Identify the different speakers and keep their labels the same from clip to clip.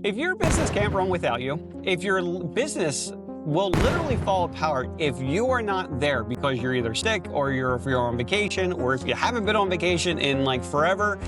Speaker 1: If your business can't run without you, if your business will literally fall apart if you are not there because you're either sick or if you're on vacation, or if you haven't been on vacation in like forever,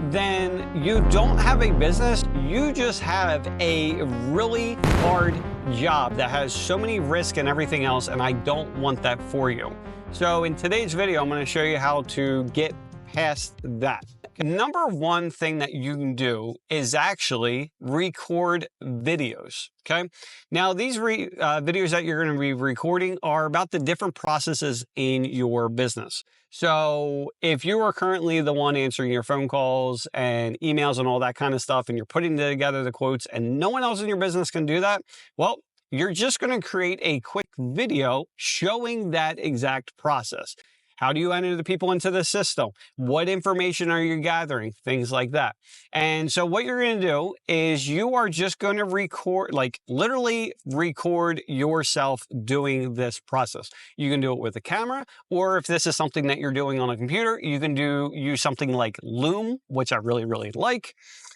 Speaker 1: then you don't have a business. You just have a really hard job that has so many risks and everything else, and I don't want that for you. So in today's video, I'm going to show you how to get past that. Number one thing that you can do is actually record videos, okay? Now, these videos that you're going to be recording are about the different processes in your business. So if you are currently the one answering your phone calls and emails and all that kind of stuff, and you're putting together the quotes and no one else in your business can do that, well, you're just going to create a quick video showing that exact process. How do you enter the people into the system? What information are you gathering? Things like that. And so what you're going to do is you are just going to record, like literally record yourself doing this process. You can do it with a camera, or if this is something that you're doing on a computer, you can use something like Loom, which I really, really like.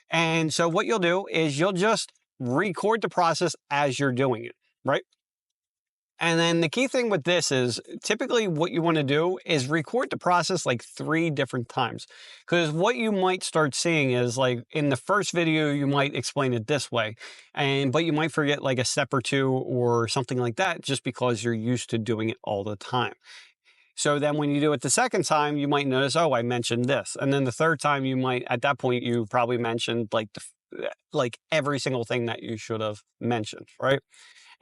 Speaker 1: And so what you'll do is you'll just record the process as you're doing it, right? And then the key thing with this is typically what you want to do is record the process like 3 different times. Because what you might start seeing is like in the first video, you might explain it this way, but you might forget like a step or 2 or something like that just because you're used to doing it all the time. So then when you do it the second time, you might notice, oh, I mentioned this. And then the third time you might, at that point, you probably mentioned like every single thing that you should have mentioned, right?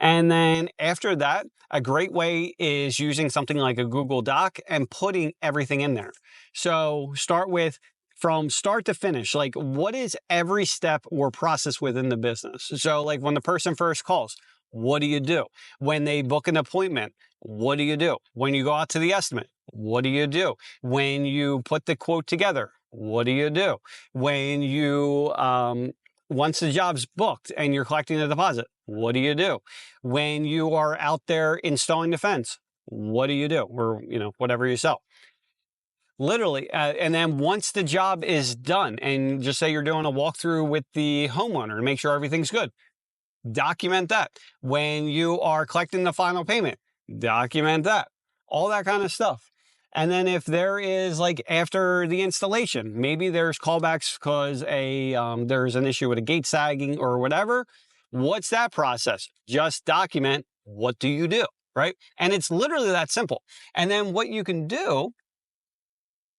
Speaker 1: And then after that, a great way is using something like a Google Doc and putting everything in there. So start with from start to finish, like what is every step or process within the business? So like when the person first calls, what do you do? When they book an appointment, what do you do? When you go out to the estimate, what do you do? When you put the quote together, what do you do? When you, once the job's booked and you're collecting the deposit, what do you do? When you are out there installing the fence, what do you do? Or, whatever you sell. Literally, and then once the job is done, and just say you're doing a walkthrough with the homeowner to make sure everything's good, document that. When you are collecting the final payment, document that. All that kind of stuff. And then if there is like after the installation, maybe there's callbacks because there's an issue with a gate sagging or whatever. What's that process? Just document what do you do, right? And it's literally that simple. And then what you can do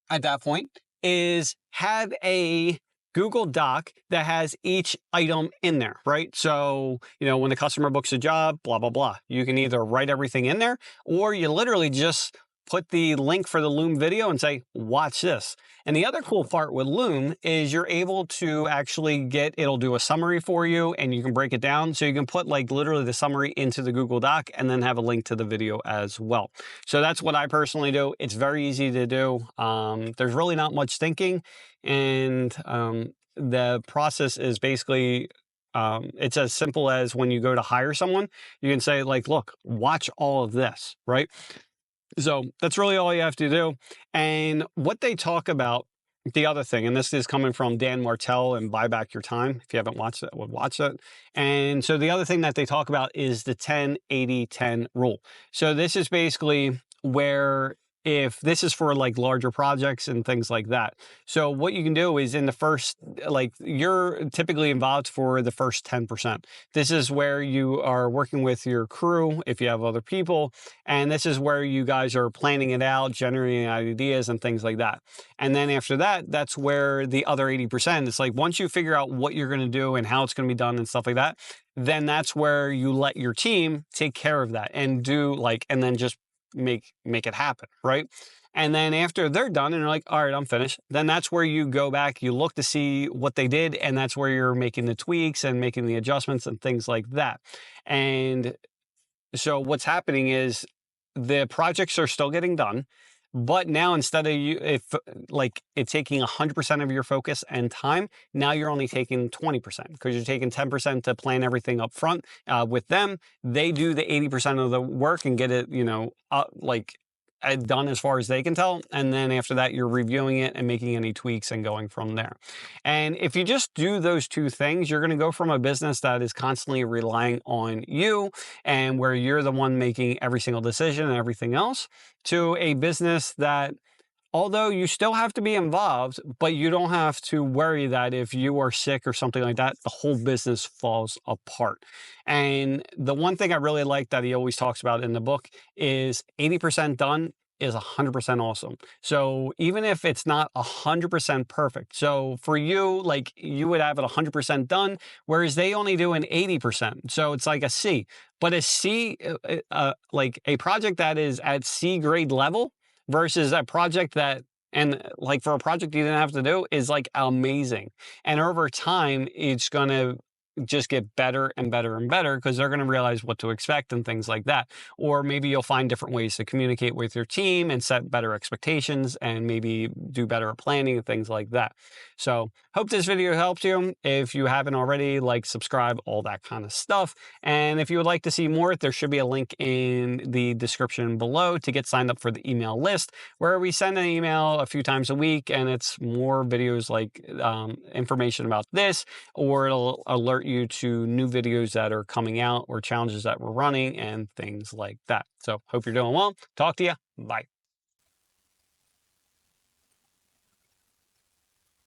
Speaker 1: at that point is have a Google Doc that has each item in there, right? So, when the customer books a job, blah, blah, blah, you can either write everything in there, or you literally just put the link for the Loom video and say, watch this. And the other cool part with Loom is you're able to actually it'll do a summary for you and you can break it down. So you can put like literally the summary into the Google Doc and then have a link to the video as well. So that's what I personally do. It's very easy to do. There's really not much thinking, and the process is basically it's as simple as when you go to hire someone, you can say like, look, watch all of this, right? So that's really all you have to do. And what they talk about, the other thing, and this is coming from Dan Martell and Buy Back Your Time. If you haven't watched it, watch it. And so the other thing that they talk about is the 10-80-10 rule. So this is basically where, if this is for like larger projects and things like that. So what you can do is in the first, like you're typically involved for the first 10%. This is where you are working with your crew, if you have other people, and this is where you guys are planning it out, generating ideas and things like that. And then after that, that's where the other 80%, it's like once you figure out what you're going to do and how it's going to be done and stuff like that, then that's where you let your team take care of that and and then just make it happen, right? And then after they're done and they're like, all right, I'm finished, then that's where you go back, you look to see what they did, and that's where you're making the tweaks and making the adjustments and things like that. And so what's happening is the projects are still getting done, but now instead of it taking 100% of your focus and time, now you're only taking 20% because you're taking 10% to plan everything up front with them. They do the 80% of the work and get it, done as far as they can tell. And then after that, you're reviewing it and making any tweaks and going from there. And if you just do those two things, you're going to go from a business that is constantly relying on you and where you're the one making every single decision and everything else, to a business that, although you still have to be involved, but you don't have to worry that if you are sick or something like that, the whole business falls apart. And the one thing I really like that he always talks about in the book is 80% done is 100% awesome. So even if it's not 100% perfect, so for you, like you would have it 100% done, whereas they only do an 80%. So it's like a C, but a C, like a project that is at C grade level versus a project that, and like for a project you didn't have to do, is like amazing. And over time, it's going to just get better and better and better because they're going to realize what to expect and things like that. Or maybe you'll find different ways to communicate with your team and set better expectations and maybe do better planning and things like that. So hope this video helped you. If you haven't already, like, subscribe, all that kind of stuff. And if you would like to see more, there should be a link in the description below to get signed up for the email list, where we send an email a few times a week, and it's more videos like information about this, or it'll alert you to new videos that are coming out or challenges that we're running and things like that. So hope you're doing well. Talk to you. Bye.